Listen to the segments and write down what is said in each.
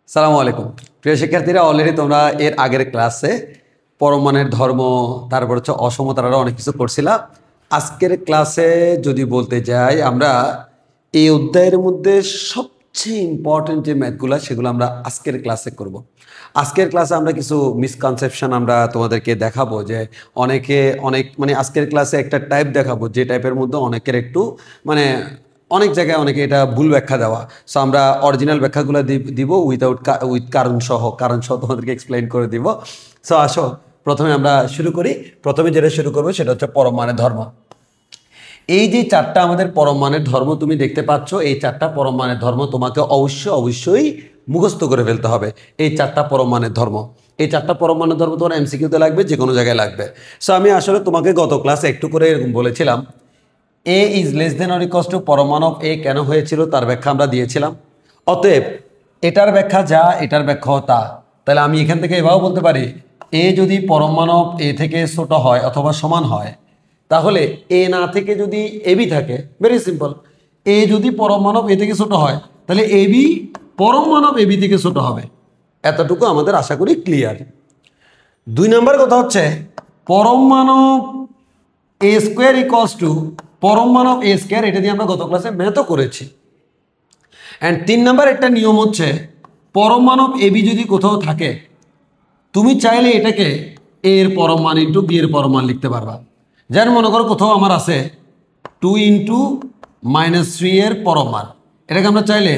সালামু আলাইকুম প্রিয় শিক্ষার্থীরা, অলরেডি তোমরা এর আগের ক্লাসে পরমাণুর ধর্ম, তারপর হচ্ছে অসমতার আরও অনেক কিছু করছিলাম। আজকের ক্লাসে যদি বলতে যাই, আমরা এই অধ্যায়ের মধ্যে সবচেয়ে ইম্পর্টেন্ট যে ম্যাথগুলো সেগুলো আমরা আজকের ক্লাসে করব। আজকের ক্লাসে আমরা কিছু মিসকনসেপশন আমরা তোমাদেরকে দেখাবো, যে অনেক আজকের ক্লাসে একটা টাইপ দেখাবো যে টাইপের মধ্যে অনেকের একটু অনেক জায়গায় অনেকে এটা ভুল ব্যাখ্যা দেওয়া। সো আমরা অরিজিনাল ব্যাখ্যাগুলো দিব উইথ কারণ সহ তোমাদেরকে এক্সপ্লেইন করে দিব। সো আসো প্রথমে আমরা শুরু করি। প্রথমে যেটা শুরু করবো সেটা হচ্ছে পরমাণুর ধর্ম। এই যে চারটা আমাদের পরমাণুর ধর্ম তুমি দেখতে পাচ্ছ, এই চারটা পরমাণুর ধর্ম তোমাকে অবশ্যই মুখস্থ করে ফেলতে হবে। এই চারটা পরমাণুর ধর্ম, এই চারটা পরমাণুর ধর্ম তোমার এমসিকিউতে লাগবে, যে কোনো জায়গায় লাগবে। সো আমি আসলে তোমাকে গত ক্লাসে একটু করে এরকম বলেছিলাম, A is less than or equals to পরমাণু এ কেন হয়েছিল তার ব্যাখ্যা আমরা দিয়েছিলাম। অতএব এটার ব্যাখ্যা যা, এটার ব্যাখ্যাও তা। তাহলে আমি এখান থেকে এভাবেও বলতে পারি, এ যদি পরমাণু এ থেকে ছোট হয় অথবা সমান হয়, তাহলে এ না থেকে যদি এবি থাকে, ভেরি সিম্পল, এ যদি পরমাণু এ থেকে ছোট হয় তাহলে এবি পরমাণু এবি থেকে ছোট হবে। এতটুকু আমাদের আশা করি ক্লিয়ার। 2 নম্বর কথা হচ্ছে পরমাণু এ স্কোয়ার ইকুয়ালস টু পরমাণু এ স্কোয়ার, এটা দিয়ে আমরা গত ক্লাসে ম্যাথও করেছি। অ্যান্ড 3 নাম্বার একটা নিয়ম হচ্ছে, পরমাণু এবি যদি কোথাও থাকে, তুমি চাইলে এটাকে এ এর পরমাণু ইন্টু বি এর পরমাণু লিখতে পারবা। যেন মনে করো কোথাও আমার আছে 2 ইন্টু -3 এর পরমাণু, এটাকে আমরা চাইলে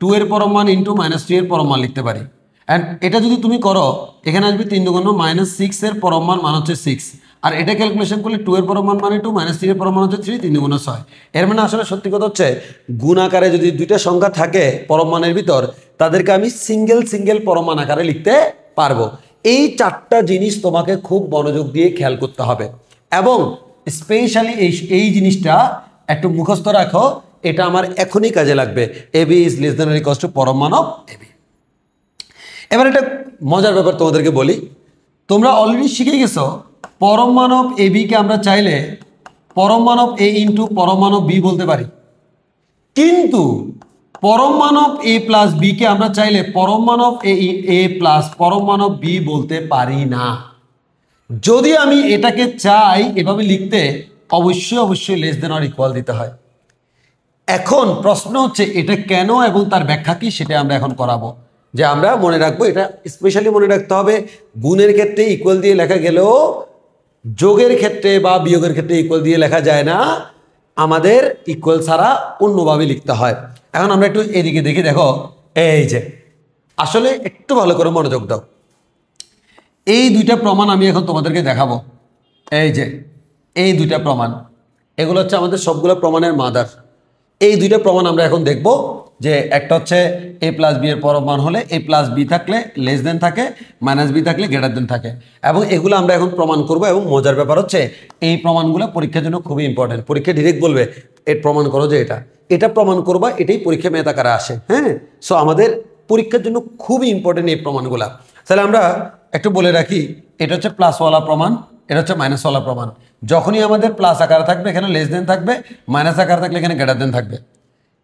2 এর পরমাণু ইন্টু -3 এর পরমাণু লিখতে পারি। অ্যান্ড এটা যদি তুমি করো, এখানে আসবে 3 দুগুণ -6 এর পরমাণু মান হচ্ছে 6, আর এটা ক্যালকুলেশন করলে 2 এর পরমাণু মানে 2, -3 এর পরমাণু হচ্ছে 3, 3 দুগুণ 6। এর মানে আসলে সত্যি কথা হচ্ছে, গুণ আকারে যদি দুইটা সংখ্যা থাকে পরমাণুর ভিতর, তাদেরকে আমি সিঙ্গেল পরমাণু আকারে লিখতে পারবো। এই চারটা জিনিস তোমাকে খুব মনোযোগ দিয়ে খেয়াল করতে হবে, এবং স্পেশালি এই জিনিসটা একটু মুখস্থ রাখো, এটা আমার এখনই কাজে লাগবে। A b is less than or equals to পরমাণু এবি। এবার একটা মজার ব্যাপার তোমাদেরকে বলি, তোমরা অলরেডি শিখে গেছো পরমাণু এবিকে আমরা চাইলে পরমাণু এ ইন্টু পরমাণু বি বলতে পারি, কিন্তু পরমাণু এ প্লাস বি কে আমরা চাইলে পরমাণু এ প্লাস পরমাণু বি বলতে পারি না। যদি আমি এটাকে চাই এভাবে লিখতে, অবশ্যই লেস দেন অর ইকুয়াল দিতে হয়। এখন প্রশ্ন হচ্ছে এটা কেন এবং তার ব্যাখ্যা কি, সেটা আমরা এখন করাবো। যে আমরা মনে রাখবো, এটা স্পেশালি মনে রাখতে হবে, গুণের ক্ষেত্রে ইকুয়াল দিয়ে লেখা গেলেও যোগের ক্ষেত্রে বা বিয়োগের ক্ষেত্রে ইকুয়াল দিয়ে লেখা যায় না, আমাদের ইকুয়াল ছাড়া অন্যভাবে লিখতে হয়। এখন আমরা একটু এদিকে দেখি, দেখো এই যে, আসলে একটু ভালো করে মনোযোগ দাও। এই দুইটা প্রমাণ আমি এখন তোমাদেরকে দেখাবো। এই যে এই দুইটা প্রমাণ, এগুলো হচ্ছে আমাদের সবগুলো প্রমাণের মাদার। এই দুইটা প্রমাণ আমরা এখন দেখব, যে একটা হচ্ছে এ প্লাস বি এর পরমাণু হলে এ প্লাস বি থাকলে লেস দেন থাকে, মাইনাস বি থাকলে গ্রেটার দেন থাকে, এবং এগুলো আমরা এখন প্রমাণ করব। এবং মজার ব্যাপার হচ্ছে এই প্রমাণগুলো পরীক্ষার জন্য খুবই ইম্পর্টেন্ট। পরীক্ষা ডিরেক্ট বলবে এর প্রমাণ করো, যে এটা প্রমাণ করবা, এটাই পরীক্ষা ম্যাথ আকারে আসে। হ্যাঁ, সো আমাদের পরীক্ষার জন্য খুবই ইম্পর্টেন্ট এই প্রমাণগুলা। তাহলে আমরা একটু বলে রাখি, এটা হচ্ছে প্লাসওয়ালা প্রমাণ, এটা হচ্ছে মাইনাসওয়ালা প্রমাণ। যখনই আমাদের প্লাস আকারে থাকবে এখানে লেস দেন থাকবে, মাইনাস আকারে থাকলে এখানে গ্রেটার দেন থাকবে।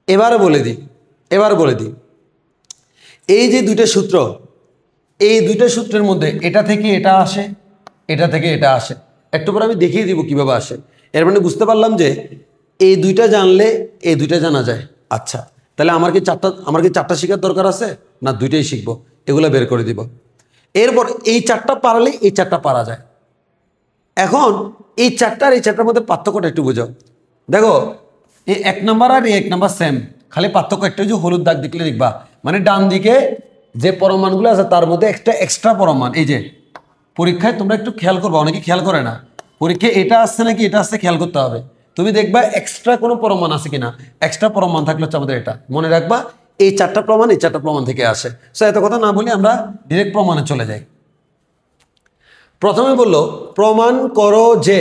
এবার বলে দিই এই যে দুইটা সূত্র, এই দুইটা সূত্রের মধ্যে এটা থেকে এটা আসে, এটা থেকে এটা আসে। একটু পরে আমি দেখিয়ে দিব কিভাবে আসে। এর মানে বুঝতে পারলাম যে এই দুইটা জানলে এই দুইটা জানা যায়। আচ্ছা, তাহলে আমার কি চারটা শেখার দরকার আছে না? দুইটাই শিখবো, এগুলো বের করে দিব। এরপর এই চারটা পারলে এই চারটা পারা যায়। এখন এই চারটার এই চারটার মধ্যে পার্থক্যটা একটু বোঝাও। দেখো, এই 1 নাম্বার আর এই 1 নাম্বার সেম, খালি পার্থক্য একটা, যে হলুদ দাগ দেখলে দেখবা, মানে ডান দিকে যে পরমাণুগুলো আছে তার মধ্যে একটা এক্সট্রা পরমাণু। এই যে পরীক্ষায় তোমরা একটু খেয়াল করবা, অনেকে খেয়াল করে না, পরীক্ষায় এটা আসছে নাকি এটা আসছে খেয়াল করতে হবে। তুমি দেখবা এক্সট্রা কোনো প্রমাণ আছে কিনা, এক্সট্রা প্রমাণ থাকলে হচ্ছে আমাদের এটা মনে রাখবা, এই চারটা প্রমাণ এই চারটা প্রমাণ থেকে আসে। সো এত কথা না বলি আমরা ডিরেক্ট প্রমাণে চলে যাই। প্রথমে বললো প্রমাণ করো যে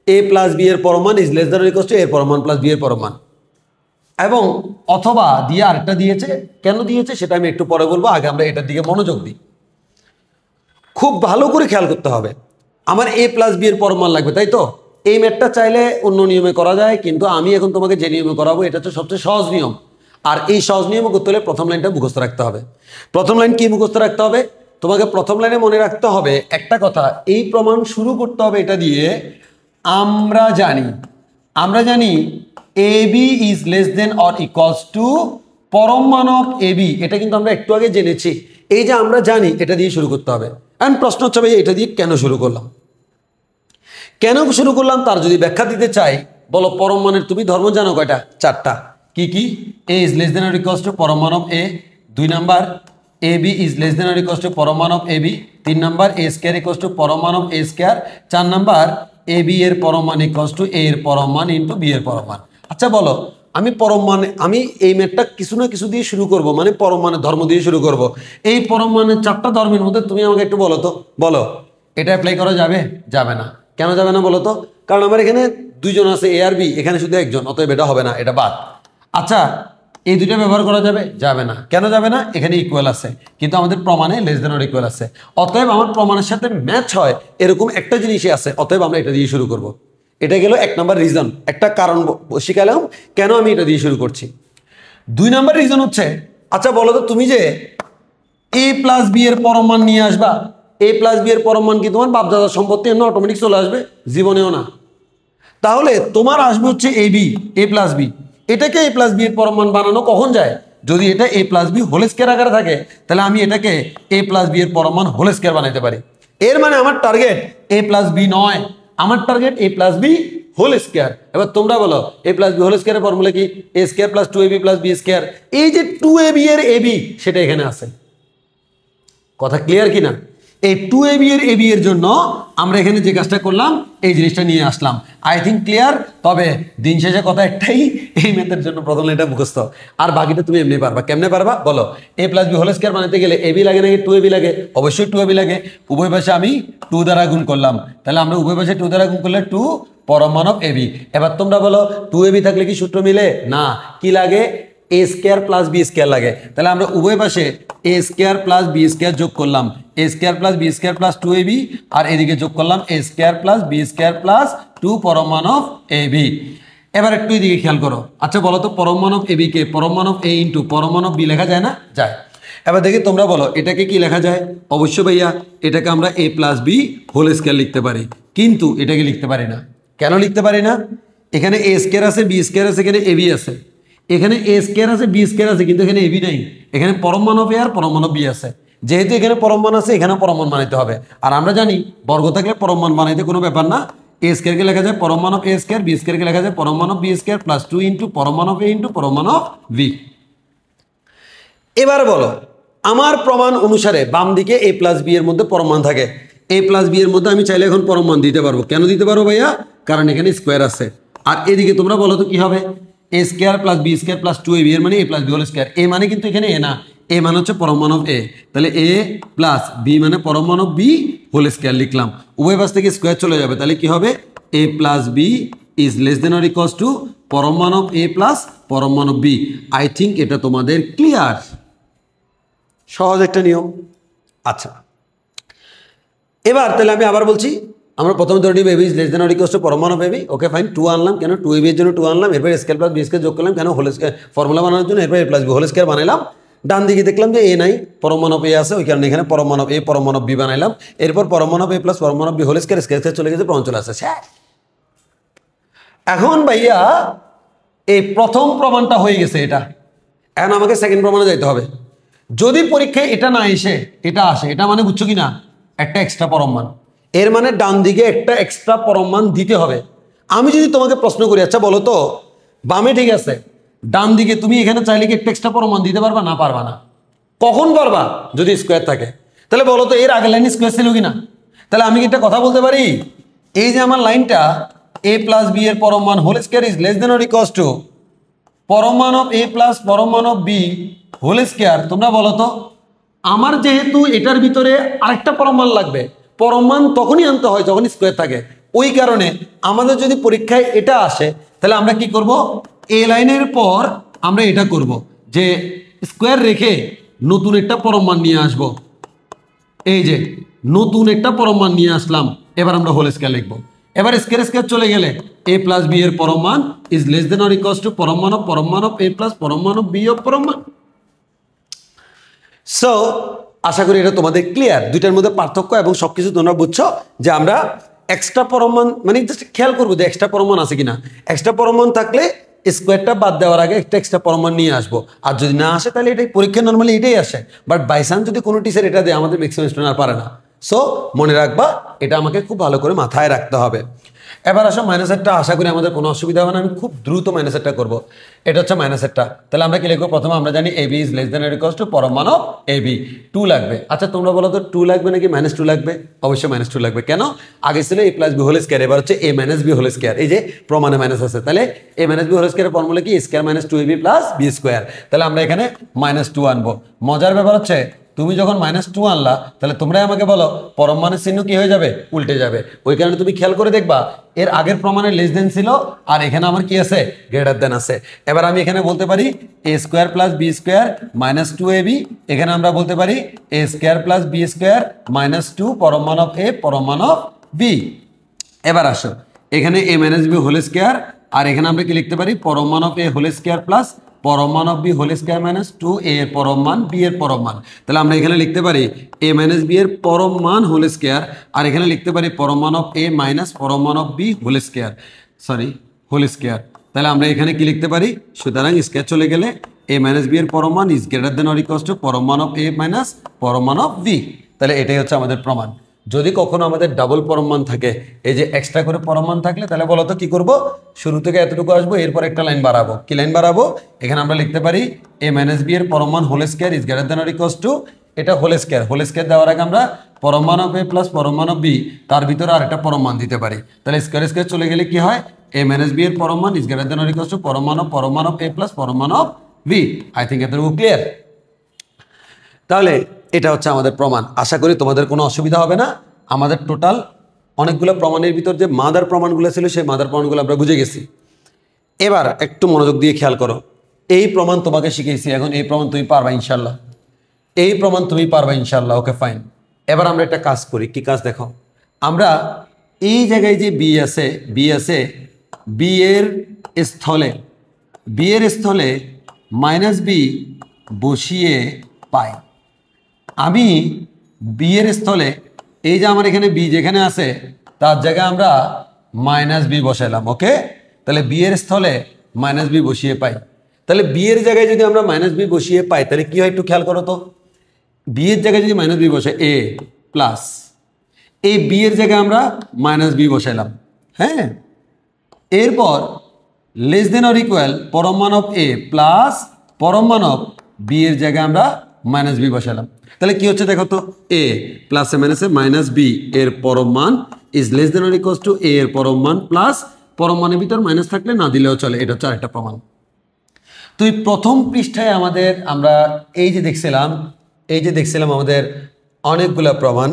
এ প্লাস বি এর পরমাণু is less than or equals two এর পরমাণু প্লাস বি এর পরমাণু, এবং অথবা দিয়ে আরেকটা দিয়েছে। কেন দিয়েছে সেটা আমি একটু পরে বলবো, আগে আমরা এটার দিকে মনোযোগ দিই। খুব ভালো করে খেয়াল করতে হবে, আমার এ প্লাস বি এর পরমাণু লাগবে, তাই তো? এই ম্যাথটা চাইলে অন্য নিয়মে করা যায়, কিন্তু আমি এখন তোমাকে যে নিয়মে করাবো এটা হচ্ছে সবচেয়ে সহজ নিয়ম। আর এই সহজ নিয়ম করতে হলে প্রথম লাইনটা মুখস্থ রাখতে হবে। প্রথম লাইন কি মুখস্থ রাখতে হবে? তোমাকে প্রথম লাইনে মনে রাখতে হবে একটা কথা, এই প্রমাণ শুরু করতে হবে এটা দিয়ে, আমরা জানি A B is less than or equals to পরম মান অফ এ বি। এটা কিন্তু আমরা একটু আগে জেনেছি। এই যে আমরা জানি এটা দিয়ে শুরু করতে হবে। এন্ড প্রশ্ন হচ্ছে ভাই এটা দিয়ে কেন শুরু করলাম, তার যদি ব্যাখ্যা দিতে চাই, বলো পরম মানের তুমি ধর্ম জানো কয়টা? 4টা। কি কি? A is less than or equals to পরম মান of A, 2 number A B is less than or equals to পরম মান of A B, 3 number A square equals to পরম মান of A square, 4 number A B এর পরম মান equals to A এর পরম মান ইনটু বি এর পরম মান। আচ্ছা বলো, আমি এই ম্যাথটা কিছু না কিছু দিয়ে শুরু করব, মানে পরম মানের ধর্ম দিয়ে শুরু করব। এই পরম মানের 4টা ধর্মের মধ্যে তুমি আমাকে একটু বলো তো, বলো এটা অ্যাপ্লাই করা যাবে? যাবে না। কেন যাবে না বলো তো? কারণ আমার এখানে 2 জন আছে এ আর বি, এখানে শুধু একজন, অতএব এটা হবে না, এটা বাদ। আচ্ছা এই দুইটা ব্যবহার করা যাবে? যাবে না। কেন যাবে না? এখানে ইকুয়াল আছে, কিন্তু আমাদের প্রমাণে লেস দেন অর ইকুয়াল আছে। অতএব আমার প্রমাণের সাথে ম্যাচ হয় এরকম একটা জিনিসই আছে, অতএব আমরা এটা দিয়ে শুরু করব। এটা গেল 1 নাম্বার রিজন, একটা কারণ শিখালাম কেন আমি এটা দিয়ে শুরু করছি। 2 নাম্বার রিজন হচ্ছে, আচ্ছা বলো তো তুমি যে এ প্লাস বি এর পরম মান নিয়ে আসবা, এ প্লাস বি এর পরম মান কি তোমার বাপদাদার সম্পত্তি এমন অটোমেটিক চলে আসবে? জীবনেও না। তাহলে তোমার আসবে হচ্ছে A B, A plus B, এটাকে এ প্লাস বি এর পরম মান বানানো কখন যায়? যদি এটা এ প্লাস বি হোল স্কয়ার আকারে থাকে, তাহলে আমি এটাকে এ প্লাস বি এর পরম মান হোল স্কয়ার বানাইতে পারি। এর মানে আমার টার্গেট এ প্লাস বি নয়, আমার target A plus B whole square. এবার তোমরা বলো এ প্লাস বি হোল স্কয়ারের ফর্মুলা কি? A square plus 2ab plus B square. এই যে 2ab এর ab সেটা এখানে আছে। কথা ক্লিয়ার কিনা? এই 2ab এর ab এর জন্য আমরা এখানে যে কাজটা করলাম এই জিনিসটা নিয়ে আসলাম। I think clear. তবে দিন শেষে কথা একটাই, এই ম্যাথের জন্য প্রথম লাইনটা মুখস্থ, আর বাকিটা তুমি এমনি পারবা। কেমনে পারবা বলো? A plus B whole square বানাতে গেলে ab লাগে নাকি 2ab লাগে? অবশ্যই 2ab লাগে। উভয় পাশে আমি 2 দ্বারা গুণ করলাম, তাহলে আমরা উভয় পাশে 2 দ্বারা গুণ করলে 2 পরম মান অফ ab। এবার তোমরা বলো 2ab থাকলে কি সূত্র মিলে? না। কি লাগে? A square plus B square লাগে। তাহলে আমরা উভয় পাশে A square plus B square যোগ করলাম, A square plus B square plus 2ab, আর এদিকে যোগ করলাম A square plus B square plus 2 পরম মান অফ ab। এবার একটু এদিকে খেয়াল করো। আচ্ছা বলো তো পরম মান অফ ab কে পরম মান অফ a ইনটু পরম মান অফ b লেখা যায় না? যায়। এবার দেখি তোমরা বলো এটাকে কি লেখা যায়? অবশ্যই ভাইয়া, এটাকে আমরা a plus B whole square লিখতে পারি, কিন্তু এটাকে লিখতে পারি না। কেন লিখতে পারি না? এখানে এ স্কয়ার আছে, বি স্কয়ার আছে, এখানে ab আছে, এখানে এ স্কয়ার আছে, বি স্কয়ার আছে, কিন্তু এখানে ab নাই। এখানে পরম মান অফ a আর পরম মান অফ b আছে। যেহেতু এখানে পরম মান আছে, এখানে পরম মান বানাইতে হবে। আর আমরা জানি বর্গ থাকলে পরম মান বানাইতে কোনো ব্যাপার না। এ স্কয়ারকে লেখা যায় পরম মান অফ এ স্কয়ার, বি স্কয়ারকে লেখা যায় পরম মান of b square plus 2 into পরম মান অফ a ইনটু পরম মান অফ b। এবার বলো আমার প্রমাণ অনুসারে বাম দিকে a প্লাস বি এর মধ্যে পরম মান থাকে। a প্লাস বি এর মধ্যে আমি চাইলে এখন পরম মান দিতে পারবো। কেন দিতে পারবো ভাইয়া? কারণ এখানে স্কয়ার আছে। আর এদিকে তোমরা বলো তো কি হবে? A square plus B square plus 2ab এর মানে A plus B whole square. এ মানে কিন্তু এখানে এ না, এ মানে হচ্ছে পরম মান অফ এ। তাহলে এ প্লাস বি মানে পরম মান অফ বি হোল স্কয়ার লিখলাম। উভয় পাশ থেকে স্কয়ার চলে যাবে, তাহলে কি হবে? A plus B is less than or equals to পরম মান অফ এ প্লাস পরম মান অফ বি। আই থিঙ্ক এটা তোমাদের ক্লিয়ার। সহজ একটা নিয়ম। আচ্ছা এবার তাহলে আমি আবার বলছি, আমরা প্রথমে ধরে নিব a b is less than or equals to পরম মান অফ এবি। ওকে ফাইন, 2 আনলাম কেন? 2ab এর জন্য 2 আনলাম, এরপর স্কয়ার প্লাস বি স্কয়ার যোগ করলাম কেন? হোল স্কয়ার ফর্মুলা বানানোর জন্য। এরপর এ প্লাস বি হোল স্কয়ার বানাইলাম। ডান দিকে দেখলাম যে এ নাই, পরম মান অফ এ আছে, ওই কারণে এখানে পরম মান অফ এ পরম মান অফ বি বানাইলাম। এরপর পরম মান অফ এ প্লাস পরম মান of B whole square, square চলে গেছে, পরম চলে আসছে। এখন ভাইয়া এই প্রথম প্রমাণটা হয়ে গেছে এটা, এখন আমাকে সেকেন্ড প্রমাণে যাইতে হবে। যদি পরীক্ষায় এটা না এসে এটা আসে, এটা মানে বুঝছো কি না? একটা এক্সট্রা পরম মান। এর মানে ডান দিকে একটা এক্সট্রা পরম মান দিতে হবে। আমি যদি তোমাকে প্রশ্ন করি, আচ্ছা বলো তো বামে ঠিক আছে, ডান দিকে তুমি এখানে চাইলে কি একটা এক্সট্রা পরম মান দিতে পারবা? না, পারবা না। কখন পারবা? যদি স্কোয়ার থাকে। তাহলে বলো তো এর আগের লাইনে স্কোয়ার ছিল কিনা? তাহলে আমি কি একটা কথা বলতে পারি, এই যে আমার লাইনটা এ প্লাস বি এর পরম মান whole square is less than or equals to পরম মান অফ এ প্লাস পরম মান অফ বি হোল স্কয়ার। তোমরা বলো তো আমার যেহেতু এটার ভিতরে আরেকটা পরম মান লাগবে, পরম মান তখনই আনতে হয় যখন স্কোয়ার থাকে। ওই কারণে আমাদের যদি পরীক্ষায় এটা আসে, তাহলে আমরা কি করব? এ লাইনের পর আমরা এটা করব যে স্কোয়ার রেখে নতুন একটা পরম মান নিয়ে আসব। এই যে নতুন একটা পরম মান নিয়ে আসলাম, এবার আমরা হোল স্কয়ার লিখবো। এবার স্কয়ার স্কয়ার চলে গেলে a প্লাস b এর পরম মান is less than or equals to পরম মান অফ a প্লাস পরম মান অফ b অফ পরম মান। সো আশা করি এটা তোমাদের ক্লিয়ার, দুইটার মধ্যে পার্থক্য এবং সবকিছু তোমরা বুঝছো যে আমরা এক্সট্রা পরম মান মানে জাস্ট খেয়াল করবো যে এক্সট্রা পরম মান আছে কিনা। এক্সট্রা পরম মান থাকলে স্কোয়ারটা বাদ দেওয়ার আগে একটা এক্সট্রা পরম মান নিয়ে আসবো, আর যদি না আসে তাহলে এটাই পরীক্ষা নর্মালি এটাই আসে, বাট বাই চান্স যদি কোনো টিচার এটা দেয় আমাদের ম্যাক্সিমাম স্টুডেন্ট আর পারে না। সো মনে রাখবা, এটা আমাকে খুব ভালো করে মাথায় রাখতে হবে। এবার আসো মাইনাসেরটা, আশা করি আমাদের কোনো অসুবিধা হবে না, আমি খুব দ্রুত মাইনাসেরটা করবো। এটা হচ্ছে মাইনাসেরটা, তাহলে আমরা কি লিখবো? প্রথমে আমরা জানি A B is less than or equals to পরম মান অফ এ বি। 2 লাগবে। আচ্ছা তোমরা বলো তো 2 লাগবে নাকি -2 লাগবে? অবশ্যই -2 লাগবে। কেন? আগে ছিল a plus B whole square, এবার হচ্ছে a minus B whole square. এই যে প্রমাণে মাইনাস আছে, তাহলে a মাইনাস বি হোল স্কয়ারের ফর্মুলা কি? Square minus 2ab plus B square. তাহলে আমরা এখানে -2 আনবো। মজার ব্যাপার হচ্ছে তুমি যখন -2 আনলা, তাহলে তোমরাই আমাকে বলো পরম মানের চিহ্ন কি হয়ে যাবে? উল্টে যাবে। ওই কারণে তুমি খেয়াল করে দেখবা এর আগের প্রমাণে লেস দেন ছিল, আর এখানে আমার কি আছে? গ্রেটার দেন আছে। এবার আমি এখানে বলতে পারি a square plus B square minus 2ab, এখানে আমরা বলতে পারি a square plus B square minus 2 পরম মান অফ a পরম মান অফ b। এবার আসো এখানে a minus B whole square, আর এখানে আমরা কি লিখতে পারি? পরম মান of a whole square plus পরম মান of B whole square minus 2 a এর পরম মান b এর পরম মান। তাহলে আমরা এখানে লিখতে পারি a মাইনাস b এর পরম মান হোল স্কয়ার, আর এখানে লিখতে পারি পরম মান অফ a মাইনাস পরম মান of b whole square, whole square. তাহলে আমরা এখানে কি লিখতে পারি? সুতরাং স্কয়ার চলে গেলে a মাইনাস b এর পরম মান is greater than or equals to পরম মান অফ a মাইনাস পরম মান অফ b। তাহলে এটাই হচ্ছে আমাদের প্রমাণ। যদি কখনো আমাদের ডাবল পরম মান থাকে, এই যে এক্সট্রা করে পরম মান থাকলে, তাহলে বলো তো কি করব? শুরু থেকে এতটুকু আসবো, এরপর একটা লাইন বাড়াবো। কি লাইন বাড়াবো? এখানে আমরা লিখতে পারি a মাইনাস বি এর পরম মান whole square is greater than or equals to, এটা হোল স্কয়ার দেওয়ার আগে আমরা পরম মান অফ a প্লাস পরম মান অফ b, তার ভিতরে আরেকটা পরম মান দিতে পারি। তাহলে স্কয়ার চলে গেলে কি হয়? a মাইনাস বি এর পরম মান is greater than or equals to পরম মান অফ a প্লাস পরম মান অফ b। আই থিঙ্ক এতটুকু ক্লিয়ার। তাহলে এটা হচ্ছে আমাদের প্রমাণ। আশা করি তোমাদের কোনো অসুবিধা হবে না। আমাদের টোটাল অনেকগুলো প্রমাণের ভিতর যে মাদার প্রমাণগুলো ছিল, সেই মাদার প্রমাণগুলো আমরা বুঝে গেছি। এবার একটু মনোযোগ দিয়ে খেয়াল করো, এই প্রমাণ তোমাকে শিখেছি, এখন এই প্রমাণ তুমি পারবা ইনশাল্লাহ, এই প্রমাণ তুমি পারবা ইনশাল্লাহ। Okay fine. এবার আমরা একটা কাজ করি। কি কাজ? দেখো, আমরা এই জায়গায় যে বি আছে, বি এর স্থলে মাইনাস বি বসিয়ে পাই। আমি বি এর স্থলে, এই যে আমার এখানে বি যেখানে আছে তার জায়গায় আমরা মাইনাস বি বসাইলাম। ওকে, তাহলে বি এর স্থলে মাইনাস বি বসিয়ে পাই। তাহলে বি এর জায়গায় যদি আমরা মাইনাস বি বসিয়ে পাই, তাহলে কি হয় একটু খেয়াল করো তো। বি এর জায়গায় যদি মাইনাস বি বসে এ প্লাস, এই বি এর জায়গায় আমরা মাইনাস বি বসাইলাম। হ্যাঁ, এরপর লেস দেন অর ইকুয়াল পরম মান অফ এ প্লাস পরম মান অফ বি এর জায়গায় আমরা মাইনাস বি বসালাম। তাহলে কি হচ্ছে দেখো তো, A plus A minus A minus B এর পরম মান is less than or equals to A এর পরম মান প্লাস পরম মানের ভিতর মাইনাস থাকলে না দিলেও চলে। এটা হচ্ছে আরেকটা প্রমাণ। তো এই প্রথম পৃষ্ঠায় আমরা এই যে দেখছিলাম আমাদের অনেকগুলা প্রমাণ।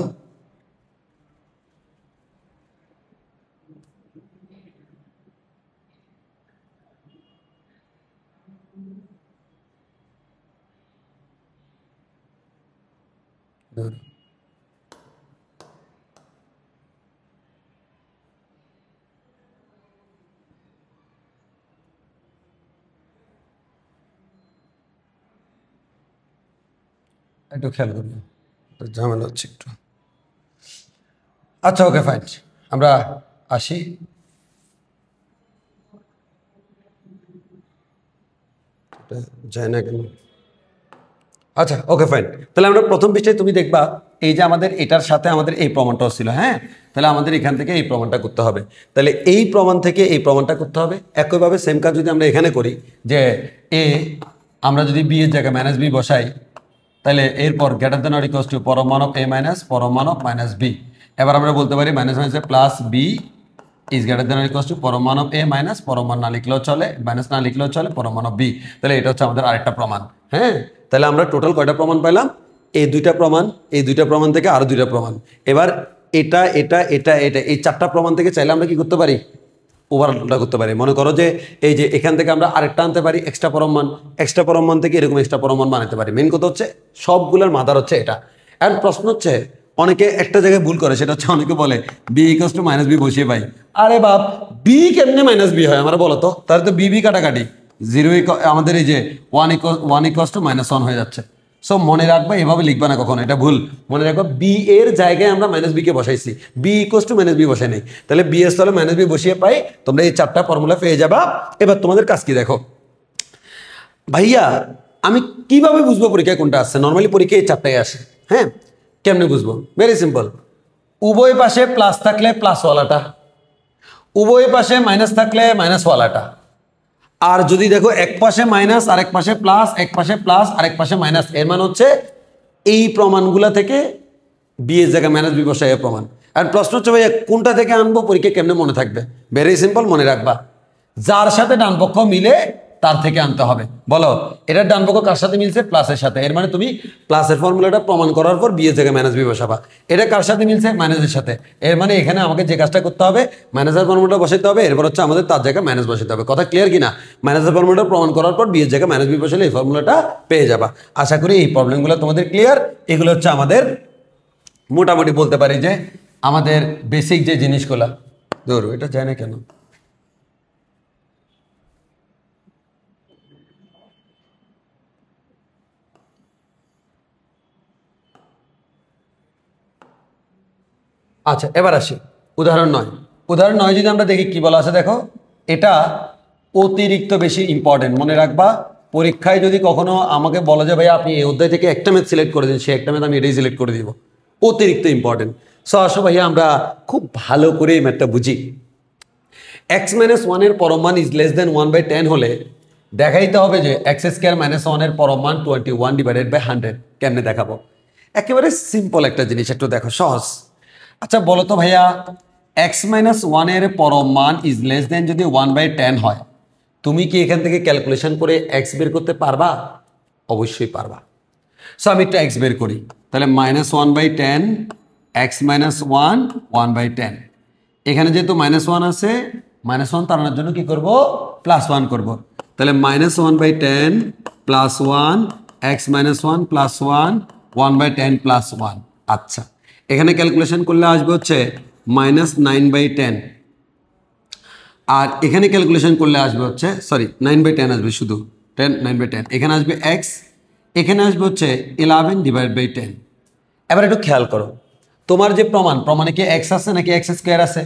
একটু খেয়াল করি, ঝামেলা হচ্ছে একটু। আচ্ছা ওকে ফাইন, আমরা আসি। যায় না কেন? আচ্ছা ওকে ফাইন। তাহলে আমরা প্রথম পৃষ্ঠায় তুমি দেখবা এই যে আমাদের এটার সাথে আমাদের এই প্রমাণটাও ছিল। হ্যাঁ, তাহলে আমাদের এখান থেকে এই প্রমাণটা করতে হবে। তাহলে এই প্রমাণ থেকে এই প্রমাণটা করতে হবে। একইভাবে সেম কাজ যদি আমরা এখানে করি, যে এ আমরা যদি বি এর জায়গায় মাইনাস বি বসাই, তাহলে এরপর greater than or equals to পরম মান অফ এ মাইনাস পরম মান অফ মাইনাস বি। এবার আমরা বলতে পারি মাইনাস মাইনাসে plus B is greater than or equals to পরম মান অফ এ মাইনাস পরম মান না লিখলেও চলে, মাইনাস না লিখলেও চলে, পরম মান অফ বি। তাহলে এটা হচ্ছে আমাদের আরেকটা প্রমাণ। হ্যাঁ, তাহলে আমরা টোটাল কয়টা প্রমাণ পাইলাম? এই দুইটা প্রমাণ থেকে আরো দুইটা প্রমাণ। এবার এটা এই চারটা প্রমাণ থেকে চাইলে আমরা কি করতে পারি? ওভারঅলটা করতে পারি। মনে করো যে এই যে এখান থেকে আমরা আরেকটা আনতে পারি এক্সট্রা পরম মান থেকে এরকম এক্সট্রা পরম মান বানাতে পারি। মেন কথা হচ্ছে সবগুলোর মাদার হচ্ছে এটা। এখন প্রশ্ন হচ্ছে অনেকে একটা জায়গায় ভুল করে, সেটা হচ্ছে অনেকে বলে b equals to minus b বসিয়ে পাই। আরে বাপ, বি কেমনে মাইনাস বি হয় আমার বলো তো? তাহলে তো বি কাটাকাটি, জিরো আমাদের এই যে one equals to minus one হয়ে যাচ্ছে। সো মনে রাখবা, এভাবে লিখবা না কখনো, এটা ভুল। মনে রাখবা বি এর জায়গায় আমরা মাইনাস বি কে বসাইছি, b equals to minus b বসাই নেই। তাহলে বি এর স্থলে মাইনাস বি বসিয়ে পাই, তোমরা এই 4টা ফর্মুলা পেয়ে যাবা। এবার তোমাদের কাজ কি দেখো ভাইয়া, আমি কিভাবে বুঝবো পরীক্ষায় কোনটা আসছে? নর্মালি পরীক্ষায় এই 4টাই আসে। হ্যাঁ, কেমনে বুঝবো? Very simple. উভয় পাশে প্লাস থাকলে প্লাসওয়ালাটা, উভয় পাশে মাইনাস থাকলে মাইনাসওয়ালাটা। আর যদি দেখো এক পাশে মাইনাস আর এক পাশে প্লাস, এক পাশে প্লাস আর এক পাশে মাইনাস, এর মানে হচ্ছে এই প্রমাণগুলা থেকে বি এর জায়গায় মাইনাস বি বসায় এর প্রমাণ। আর প্রশ্ন হচ্ছে ভাইয়া কোনটা থেকে আনবো, পরীক্ষা কেমনে মনে থাকবে? ভেরি সিম্পল, মনে রাখবা যার সাথে ডান পক্ষ মিলে তার থেকে আনতে হবে। বলো, এটার ডান পক্ষ কার সাথে মিলছে? প্লাসের সাথে। এর মানে তুমি প্লাসের ফর্মুলাটা প্রমাণ করার পর বি এর জায়গায় মাইনাস বি বসাবা। এটা কার সাথে মিলছে? মাইনাসের সাথে। এর মানে এখানে আমাকে যে কাজটা করতে হবে, মাইনাসের ফর্মুলাটা বসাতে হবে, এরপর হচ্ছে আমাদের তার জায়গায় মাইনাস বসাতে হবে। কথা ক্লিয়ার কিনা? মাইনাসের ফর্মুলাটা প্রমাণ করার পর বি এর জায়গায় মাইনাস বি বসালে এই ফর্মুলাটা পেয়ে যাবা। আশা করি এই প্রবলেমগুলো তোমাদের ক্লিয়ার। এগুলো হচ্ছে আমাদের মোটামুটি বলতে পারি যে আমাদের বেসিক যে জিনিসগুলা। ধরো এটা যায় না কেন? আচ্ছা, এবার আসি উদাহরণ 9। উদাহরণ 9 যদি আমরা দেখি কি বলা আছে দেখো, এটা অতিরিক্ত বেশি ইম্পর্টেন্ট। মনে রাখবা, পরীক্ষায় যদি কখনো আমাকে বলা যায় ভাই আপনি এই অধ্যায় থেকে একটা ম্যাথ সিলেক্ট করে দিন, সে একটা ম্যাথ আমি এটাই সিলেক্ট করে দিব। অতিরিক্ত ইম্পর্টেন্ট। সো আসো ভাইয়া আমরা খুব ভালো করে এই ম্যাথটা বুঝি। এক্স মাইনাস ওয়ানের পরম মান ইজ লেস দেন 1/10 হলে দেখাইতে হবে যে এক্স স্কোয়ার মাইনাস ওয়ানের পরম মান 21 ডিভাইডেড বাই 100। কেমনে দেখাবো? একেবারে সিম্পল একটা জিনিস, একটু দেখো, সহজ। আচ্ছা বলো তো ভাইয়া, এক্স মাইনাস ওয়ানের পরম মান ইজ লেস দেন যদি 1/10 হয়, তুমি কি এখান থেকে ক্যালকুলেশন করে এক্স বের করতে পারবা? অবশ্যই পারবা। সো আমি একটা এক্স বের করি, তাহলে -1/10 এক্স মাইনাস ওয়ান 1/10। এখানে যেহেতু -1 আছে, -1 তাড়ানোর জন্য কি করব? +1 করব। তাহলে -1/10 +1 এক্স মাইনাস ওয়ান +1 1/10 +1। আচ্ছা, এখানে ক্যালকুলেশন করলে আসবে হচ্ছে -9/10, আর এখানে ক্যালকুলেশন করলে আসবে হচ্ছে 9/10 আসবে, শুধু 9/10। এখানে আসবে এক্স, এখানে আসবে হচ্ছে 11/10। এবার একটু খেয়াল করো, তোমার যে প্রমাণে কি এক্স আছে নাকি এক্স স্কোয়ার আছে?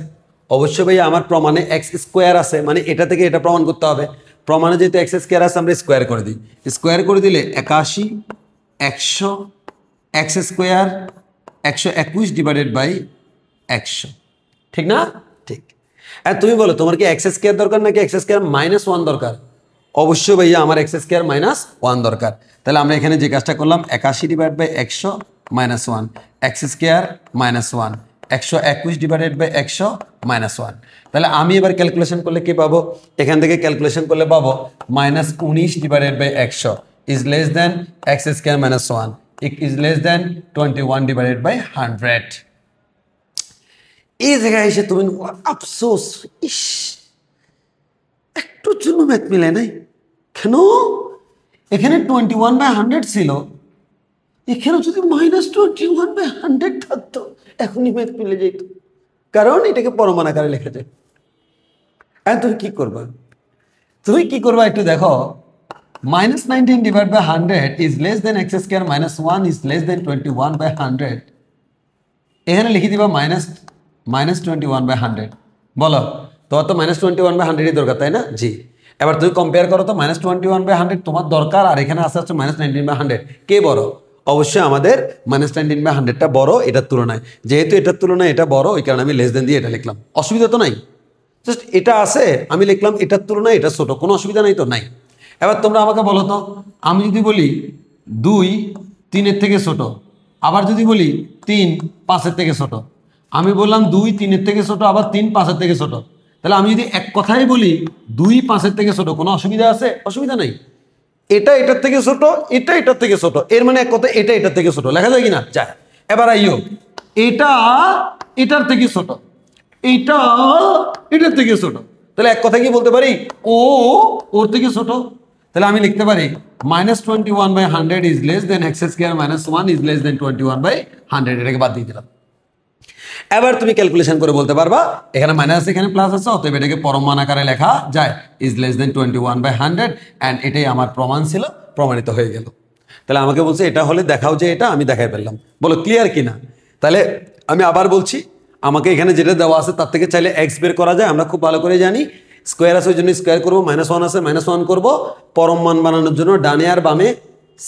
অবশ্যই ভাই আমার প্রমাণে এক্স স্কোয়ার আছে, মানে এটা থেকে এটা প্রমাণ করতে হবে। প্রমাণে যেহেতু এক্স স্কোয়ার আছে, আমরা স্কোয়ার করে দিই। স্কোয়ার করে দিলে 81, 100, এক্স স্কোয়ার 121 ডিভাইডেড বাই 100। ঠিক না? ঠিক। আর তুমি বলো তোমার কি এক্স স্কোয়ার দরকার নাকি এক্স স্কোয়ার -1 দরকার? অবশ্যই ভাইয়া আমার এক্স স্কোয়ার -1 দরকার। তাহলে আমরা এখানে যে কাজটা করলাম, 81 divide by 100 -1, x square -1, 121 divided by 100 -1। তাহলে আমি এবার ক্যালকুলেশন করলে কি পাবো? এখান থেকে ক্যালকুলেশন করলে পাবো -19 divided by 100 is less than x square -1 is less than 21 divided by 100। এই জায়গায় এসে তুমি আফসোস, ইস একটুর জন্য ম্যাথ মিলে নাই কেন? এখানে 21/100 ছিল, এখানে যদি -21/100 থাকতো এখনই ম্যাথ মিলে যেত, কারণ এটাকে পরমাণু আকারে লেখা যায়। আর তুমি কি করবা? একটু দেখো, -19 divide by 100 is less than x square -1 is less than 21/100। এখানে লিখে দিবা -21/100। বলো, তোমার তো -21/100 দরকার, তাই না? জি। এবার তুমি কম্পেয়ার করো তো, -21/100 তোমার দরকার, আর এখানে আসছে হচ্ছে -19/100। কে বড়? অবশ্যই আমাদের -19/100টা বড় এটার তুলনায়। যেহেতু এটার তুলনায় এটা বড়, ওই কারণে আমি লেস দেন দিয়ে এটা লিখলাম। অসুবিধা তো নাই, জাস্ট এটা আছে আমি লিখলাম, এটার তুলনায় এটা ছোট, কোনো অসুবিধা নাই তো? নাই। এবার তোমরা আমাকে বলো তো, আমি যদি বলি 2 3-এর থেকে ছোট, আবার যদি বলি 3 5-এর থেকে ছোট, আমি বললাম 2 3-এর থেকে ছোট, আবার 3 5-এর থেকে ছোট, তাহলে আমি যদি এক কথাই বলি 2 5-এর থেকে ছোট, কোনো অসুবিধা আছে? অসুবিধা নাই। এটা এটার থেকে ছোট, এটা এটার থেকে ছোট, এর মানে এক কথা এটা এটার থেকে ছোট, লেখা যায় কিনা? যায়। এবার আইও, এটা এটার থেকে ছোট, এইটা এটার থেকে ছোট, তাহলে এক কথা কি বলতে পারি? ও ওর থেকে ছোট। তাহলে আমি লিখতে পারি -21/100 is less than x square -1 is less than 21/100। 100, এটাকে বাদ দিয়ে দিলাম। এবার তুমি ক্যালকুলেশন করে বলতে পারবা এখানে মাইনাস এখানে প্লাস আছে, অতএব এটাকে পরমান আকারে লেখা যায় ইজ লেস দেন 21/100, অ্যান্ড এটাই আমার প্রমাণ ছিল, প্রমাণিত হয়ে গেল। তাহলে আমাকে বলছে এটা হলে দেখাও যে এটা, আমি দেখাই ফেললাম, বলো ক্লিয়ার কিনা। তাহলে আমি আবার বলছি, আমাকে এখানে যেটা দেওয়া আছে তার থেকে চাইলে এক্স বের করা যায়, আমরা খুব ভালো করে জানি। স্কোয়ার আছে ওই জন্য স্কোয়ার করবো, -1 আছে -1 করবো, পরম মান বানানোর জন্য ডানে আর বামে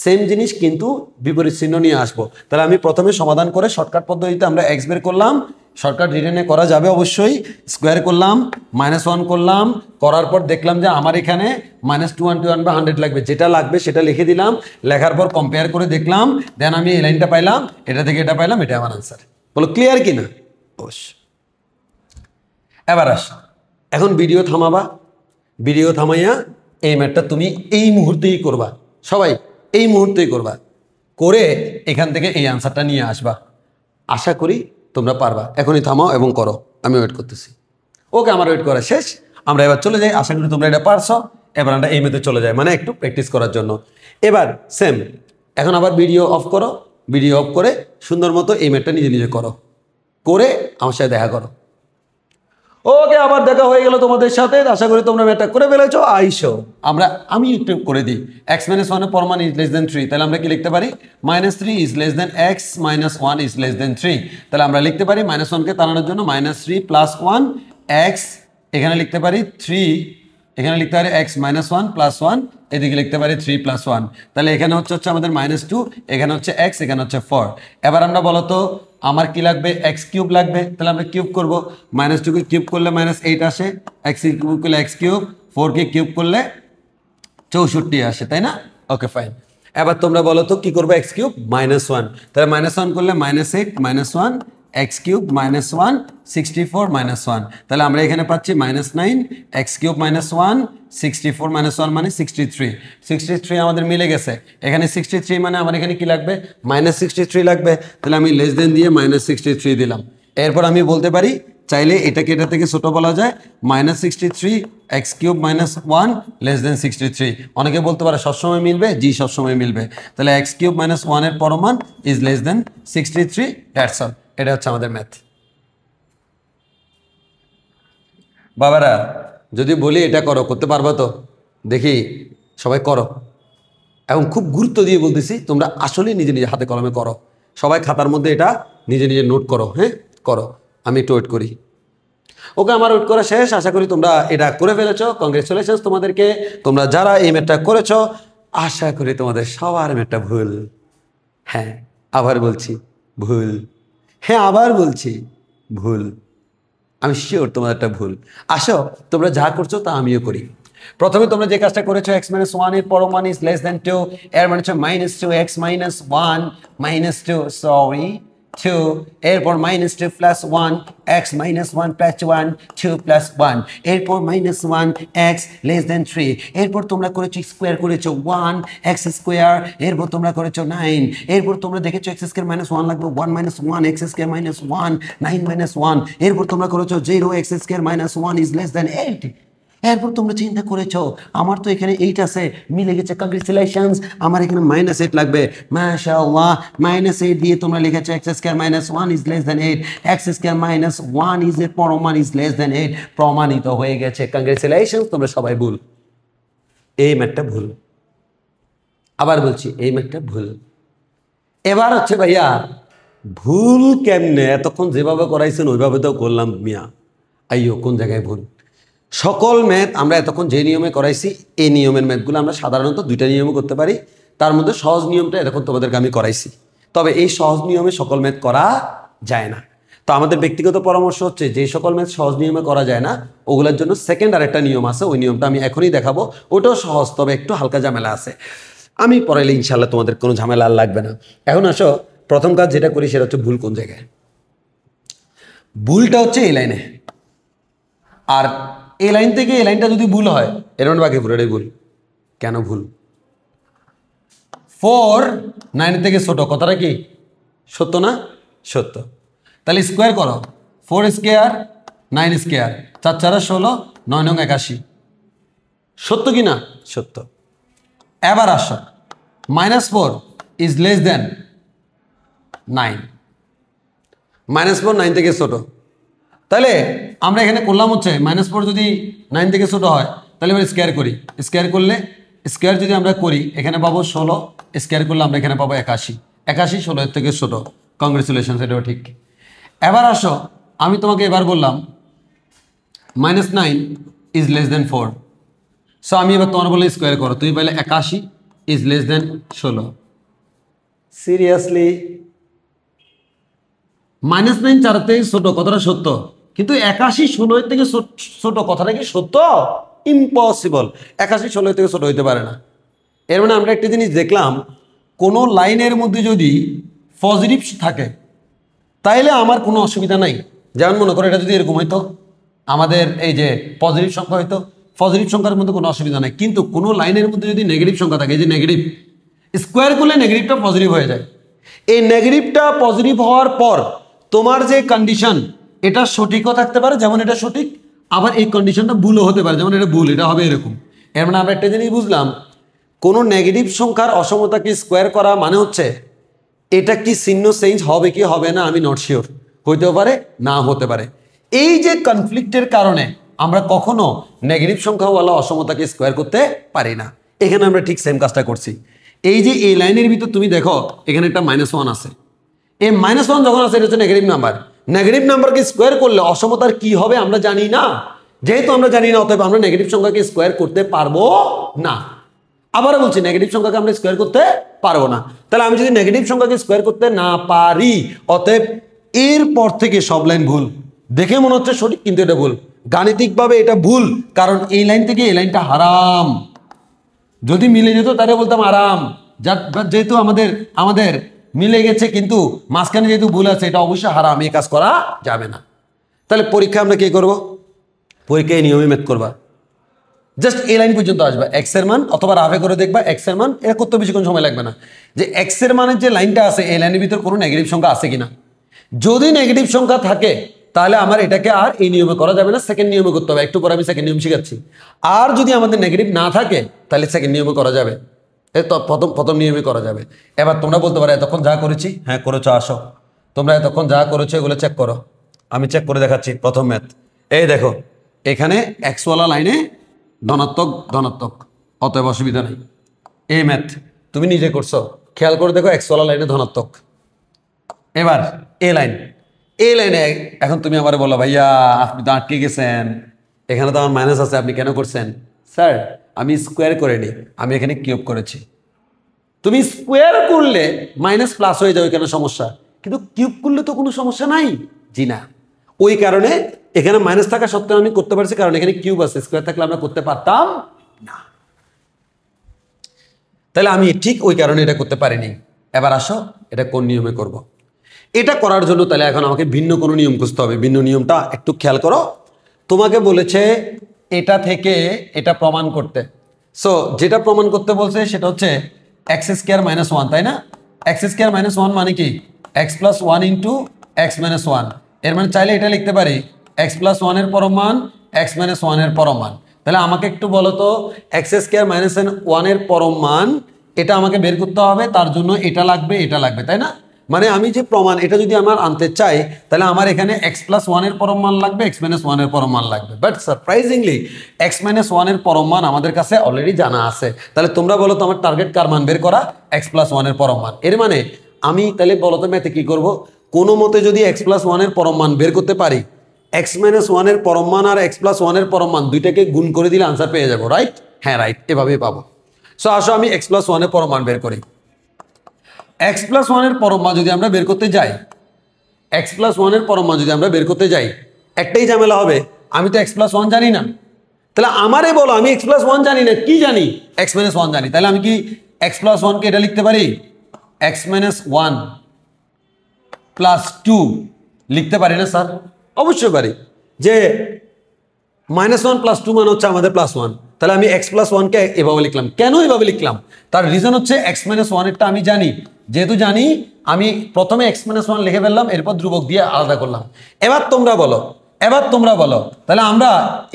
সেম জিনিস কিন্তু বিপরীত চিহ্ন নিয়ে আসবো। তাহলে আমি প্রথমে সমাধান করে শর্টকাট পদ্ধতিতে আমরা এক্স বের করলাম, শর্টকাট রিটেনে করা যাবে অবশ্যই। স্কোয়ার করলাম, -1 করলাম, করার পর দেখলাম যে আমার এখানে -21/100 লাগবে, যেটা লাগবে সেটা লিখে দিলাম, লেখার পর কম্পেয়ার করে দেখলাম, দেন আমি এই লাইনটা পাইলাম, এটা থেকে এটা পাইলাম, এটা আমার আনসার। বলো ক্লিয়ার কিনা? অবশ্যই। এবার আস, এখন ভিডিও থামাবা, ভিডিও থামাইয়া এই ম্যাথটা তুমি এই মুহূর্তেই করবা, সবাই এই মুহূর্তেই করবা, করে এখান থেকে এই আনসারটা নিয়ে আসবা। আশা করি তোমরা পারবা। এখনই থামাও এবং করো, আমি ওয়েট করতেছি। ওকে, আমার ওয়েট করা শেষ, আমরা এবার চলে যাই। আশা করি তোমরা এটা পারছো। এবার আমরা এই মেথডে চলে যাই, মানে একটু প্র্যাকটিস করার জন্য। এবার সেম, এখন আবার ভিডিও অফ করো, ভিডিও অফ করে সুন্দর মতো এই মেথডটা নিজে নিজে করো, করে আমার সাথে দেখা করো। ওকে, আবার দেখা হয়ে গেল তোমাদের সাথে। আশা করি তোমরা ম্যাথটা করে ফেলেছো। আইসো আমি একটু করে দিই। x - 1 এর পরমান ইজ লেস দেন 3, তাহলে আমরা কি লিখতে পারি? -3 is less then x - 1 is less দেন 3। তাহলে আমরা লিখতে পারি -1কে তাড়ানোর জন্য -3 + 1 x, এখানে লিখতে পারি 3, এখানে লিখতে পারি x - 1 + 1, এদিকে লিখতে পারি 3 + 1। তাহলে এখানে হচ্ছে আমাদের -2, এখানে হচ্ছে x, এখানে হচ্ছে 4। এবার আমরা বলতো আমার কি লাগবে? x³ লাগবে, তাহলে আমরা কিউব করবো। -2 কে কিউব করলে -8 আসে, x কিউব করলে x³, 4 কে কিউব করলে 64 আসে, তাই না? Okay fine. এবার তোমরা বলো তো কি করবো? x³ -1, তাহলে -1 করলে -8 -1 x³ -1 64 -1, তাহলে আমরা এখানে পাচ্ছি -9 x³ -1 64 -1 মানে 63। 63 আমাদের মিলে গেছে। এখানে 63 মানে আমার এখানে কি লাগবে? -63 লাগবে। তাহলে আমি লেস দেন দিয়ে -63 দিলাম। এরপর আমি বলতে পারি চাইলে এটাকে এটা থেকে ছোট বলা যায়, -63 x³ -1 লেস দেন 63। অনেকে বলতে পারে সবসময় মিলবে, জি সবসময় মিলবে। তাহলে x³ -1 এর পরমান is less than 63, that's all. এটা হচ্ছে আমাদের ম্যাথ। বাবারা যদি বলি এটা করো, করতে পারবা তো? দেখি সবাই করো, এবং খুব গুরুত্ব দিয়ে বলতেছি, তোমরা আসলে নিজে নিজে হাতে কলমে করো। সবাই খাতার মধ্যে এটা নিজে নিজে নোট করো, হ্যাঁ করো। আমি একটু ওয়েট করি। ওকে, আমার ওয়েট করা শেষ। আশা করি তোমরা এটা করে ফেলেছো। কংগ্রেচুলেশনস তোমাদেরকে, তোমরা যারা এই ম্যাথটা করেছো। আশা করি তোমাদের সবার ম্যাথটা ভুল। হ্যাঁ আবার বলছি ভুল, হ্যাঁ আবার বলছি ভুল। আমি শিওর তোমাদেরটা ভুল। আসো, তোমরা যা করছো তা আমিও করি। প্রথমে তোমরা যে কাজটা করেছো, x - 1 এর পরমান ইজ লেস দেন 2, এর মানে হচ্ছে -2 x - 1 -2 সরি 2, এরপর -2 + 1 x - 1 + 1 2 + 1, এরপর -1 x লেস দেন 3, এরপর তোমরা করেছো স্কোয়ার করেছো 1 x², এরপর তোমরা করেছো 9, এরপর তোমরা দেখেছো x² -1 লাগবে 1 - 1 x² -1 9 - 1, এরপর তোমরা করেছো 0 x² -1 ইজ লেস দেন 8। এরপর তোমরা চিন্তা করেছো আমার তো এখানে 8 আছে, মিলে গেছে, কংগ্রেচুলেশনস। আমার এখানে -8 লাগবে, মাশাআল্লাহ। -8 দিয়ে তোমরা লিখেছো x² -1 is less then 8, x² -1 is এর পরমান ইজ লেস দেন 8, প্রমাণিত হয়ে গেছে। কংগ্রেচুলেশনস, তোমরা সবাই ভুল। এই ম্যাথটা ভুল। আবার বলছি এই ম্যাথটা ভুল। এবার হচ্ছে ভাইয়া ভুল কেমনে? এতক্ষণ যেভাবে করাইছেন ওইভাবে তো করলাম মিয়া, আইয়ো কোন জায়গায় ভুল? সকল ম্যাথ আমরা এতক্ষণ যে নিয়মে করাইছি, এই নিয়মের ম্যাথগুলো আমরা সাধারণত 2টা নিয়মে করতে পারি। তার মধ্যে সহজ নিয়মটা এতক্ষণ তোমাদেরকে আমি করাইছি। তবে এই সহজ নিয়মে সকল ম্যাথ করা যায় না। তো আমাদের ব্যক্তিগত পরামর্শ হচ্ছে যে সকল ম্যাথ সহজ নিয়মে করা যায় না, ওগুলোর জন্য সেকেন্ড আরেকটা নিয়ম আছে। ওই নিয়মটা আমি এখনই দেখাবো। ওটাও সহজ, তবে একটু হালকা ঝামেলা আছে। আমি পড়াইলে ইনশাল্লাহ তোমাদের কোনো ঝামেলা আর লাগবে না। এখন আসো, প্রথম কাজ যেটা করি সেটা হচ্ছে ভুল কোন জায়গায়। ভুলটা হচ্ছে এই লাইনে, আর এই লাইন থেকে এই লাইনটা যদি ভুল হয় এর মানে বাকি পুরোটাই ভুল। কেন ভুল? 4 9 থেকে ছোট, কথাটা কি সত্য না? সত্য। তাহলে স্কোয়ার করো, 4² 9², 4 4 16, 9 9 81, সত্য কি না? সত্য। এবার আসো, -4 ইজ লেস দেন 9, -4 9 থেকে ছোট। তাহলে আমরা এখানে করলাম হচ্ছে -4 যদি 9 থেকে ছোট হয় তাহলে এবার স্কোয়ার করি। স্কোয়ার করলে স্কোয়ার যদি আমরা করি এখানে পাবো 16, স্কোয়ার করলে আমরা এখানে পাবো 81। 81 16 থেকে ছোট। কংগ্রেচুলেশন, এটাও ঠিক। এবার আসো আমি তোমাকে এবার বললাম -9 ইজ লেস দেন 4। সো আমি এবার তোমার বলে স্কোয়ার করো, তুমি বলে 81 ইজ লেস দেন 16। সিরিয়াসলি -9 4 থেকে ছোট কথাটা সত্য, কিন্তু 81 16 থেকে ছোট কথাটা কি সত্য? ইম্পসিবল। 81 16 থেকে ছোট হইতে পারে না। এর মানে আমরা একটা জিনিস দেখলাম, কোনো লাইনের মধ্যে যদি পজিটিভ থাকে তাইলে আমার কোনো অসুবিধা নাই। যেমন মনে করো এটা যদি এরকম হইতো, আমাদের এই যে পজিটিভ সংখ্যা হইতো, পজিটিভ সংখ্যার মধ্যে কোনো অসুবিধা নাই। কিন্তু কোনো লাইনের মধ্যে যদি নেগেটিভ সংখ্যা থাকে, এই যে নেগেটিভ, স্কোয়ার করলে নেগেটিভটা পজিটিভ হয়ে যায়। এই নেগেটিভটা পজিটিভ হওয়ার পর তোমার যে কন্ডিশন, এটা সঠিকও থাকতে পারে, যেমন এটা সঠিক, আবার এই কন্ডিশনটা ভুলও হতে পারে, যেমন এটা ভুল, এটা হবে এরকম। এর মানে আমরা একটা জিনিস বুঝলাম, কোনো নেগেটিভ সংখ্যার অসমতাকে স্কোয়ার করা মানে হচ্ছে এটা কি চিহ্ন চেঞ্জ হবে কি হবে না আমি নট শিওর, হইতেও পারে না হতে পারে। এই যে কনফ্লিক্টের কারণে আমরা কখনো নেগেটিভ সংখ্যাওয়ালা অসমতাকে স্কোয়ার করতে পারি না। এখানে আমরা ঠিক সেম কাজটা করছি। এই যে এই লাইনের ভিতর তুমি দেখো এখানে একটা -1 আছে। এই -1 যখন আছে এটা হচ্ছে নেগেটিভ নাম্বার। নেগেটিভ নাম্বারকে স্কোয়ার করলে অসমতার কি হবে আমরা জানি না। যেহেতু আমরা জানি না, অতএব আমরা নেগেটিভ সংখ্যাকে স্কোয়ার করতে পারবো না। আবারও বলছি, নেগেটিভ সংখ্যাকে আমরা স্কোয়ার করতে পারবো না। তাহলে আমি যদি নেগেটিভ সংখ্যাকে স্কোয়ার করতে না পারি, অতএব এরপর থেকে সব লাইন ভুল। দেখে মনে হচ্ছে সঠিক, কিন্তু এটা ভুল। গাণিতিকভাবে এটা ভুল, কারণ এই লাইন থেকে এই লাইনটা হারাম। যদি মিলে যেত তাহলে বলতাম আরাম। যেহেতু আমাদের মিলে গেছে, কিন্তু মাঝখানে যেহেতু ভুল আছে, এটা অবশ্যই হারাম, এই কাজ করা যাবে না। তাহলে পরীক্ষা আমরা কি করব? পরীক্ষায় নিয়মে ম্যাথ করবা। জাস্ট এই লাইন পর্যন্ত আসবা, এক্স এর মান, অথবা রাফে করে দেখবা এক্স এর মান। এটা করতে বেশিক্ষণ সময় লাগবে না, যে এক্স এর মানের যে লাইনটা আছে এই লাইনের ভিতর কোনো নেগেটিভ সংখ্যা আছে কিনা। যদি নেগেটিভ সংখ্যা থাকে তাহলে আমার এটাকে আর এই নিয়মে করা যাবে না, সেকেন্ড নিয়মে করতে হবে। একটু পরে আমি সেকেন্ড নিয়ম শিখাচ্ছি। আর যদি আমাদের নেগেটিভ না থাকে তাহলে সেকেন্ড নিয়মে করা যাবে, প্রথম নিয়মে করা যাবে। এবার তোমরা বলতে পারো এতক্ষণ যা করেছি, হ্যাঁ করেছো, আসো তোমরা এতক্ষণ যা করেছো এগুলো চেক করো। আমি চেক করে দেখাচ্ছি। প্রথম ম্যাথ, এই দেখো এখানে এক্সওয়ালা লাইনে ধনাত্মক ধনাত্মক, অতএব অসুবিধা নেই। এই ম্যাথ তুমি নিজে করছো, খেয়াল করে দেখো এক্সওয়ালা লাইনে ধনাত্মক। এবার এই লাইনে এখন তুমি আমার বলো ভাইয়া আপনি তো আটকে গেছেন, এখানে তো আমার মাইনাস আছে, আপনি কেন করছেন? স্যার আমি স্কোয়ার করিনি, আমি এখানে কিউব করেছি। তুমি স্কোয়ার করলে মাইনাস প্লাস হয়ে যাবে, কেন সমস্যা? কিন্তু কিউব করলে তো কোনো সমস্যা নাই। জি না, ওই কারণে এখানে মাইনাস থাকা সত্ত্বেও আমি করতে পারছি, কারণ এখানে কিউব আছে। স্কোয়ার থাকলে আমরা করতে পারতাম না। তাহলে আমি ঠিক ওই কারণে এটা করতে পারিনি। এবার আসো এটা কোন নিয়মে করব। এটা করার জন্য তাহলে এখন আমাকে ভিন্ন কোনো নিয়ম খুঁজতে হবে। ভিন্ন নিয়মটা একটু খেয়াল করো। তোমাকে বলেছে এটা থেকে এটা প্রমাণ করতে। সো যেটা প্রমাণ করতে বলছে সেটা হচ্ছে এক্স স্কোয়ার মাইনাস 1, তাই না? এক্স স্কোয়ার মাইনাস 1 মানে কি? X plus 1 into x minus 1। এর মানে চাইলে এটা লিখতে পারি এক্স প্লাস 1 এর পরম মান, এক্স মাইনাস 1 এর পরম মান। তাহলে আমাকে একটু বলো তো, এক্স স্কোয়ার মাইনাস 1 এর পরম মান এটা আমাকে বের করতে হবে, তার জন্য এটা লাগবে, এটা লাগবে, তাই না? মানে আমি যে প্রমাণ এটা যদি আমার আনতে চাই, তাহলে আমার এখানে এক্স প্লাস 1 এর পরম মান লাগবে, এক্স মাইনাস 1 এর পরম মান লাগবে। বাট সারপ্রাইজিংলি এক্স মাইনাস 1 এর পরম মান আমাদের কাছে অলরেডি জানা আছে। তাহলে তোমরা বলো তো আমার টার্গেট কার মান বের করা? এক্স প্লাস 1 এর পরম মান। এর মানে আমি তাহলে বলো তো ম্যাথে কি করব? কোনো মতে যদি এক্স প্লাস 1 এর পরম মান বের করতে পারি, এক্স মাইনাস 1 এর পরম মান আর এক্স প্লাস 1 এর পরম মান দুইটাকে গুণ করে দিলে আনসার পেয়ে যাবো, রাইট? হ্যাঁ রাইট, এভাবেই পাবো। সো আসো আমি এক্স প্লাস 1 এর পরম মান বের করি। এক্স প্লাস 1 এর পরম মান যদি আমরা বের করতে যাই, এক্স প্লাস 1 এর পরম মান যদি আমরা বের করতে যাই, একটাই ঝামেলা হবে, আমি তো এক্স প্লাস 1 জানি না। তাহলে আমারে বলো আমি এক্স প্লাস 1 জানি না, কি জানি? এক্স মাইনাস 1 জানি। তাহলে আমি কি এক্স প্লাস 1 কে এটা লিখতে পারি এক্স মাইনাস 1 প্লাস 2 লিখতে পারি না স্যার? অবশ্যই পারি। যে -1 প্লাস 2 মানে হচ্ছে আমাদের প্লাস 1। তাহলে আমি এক্স প্লাস 1 কে এভাবে লিখলাম। কেন এভাবে লিখলাম? তার রিজন হচ্ছে এক্স মাইনাস 1 এরটা আমি জানি। যেহেতু জানি, আমি প্রথমে এক্স মাইনাস 1 লিখে ফেললাম, এরপর ধ্রুবক দিয়ে আলাদা করলাম। এবার তোমরা বলো তাহলে আমরা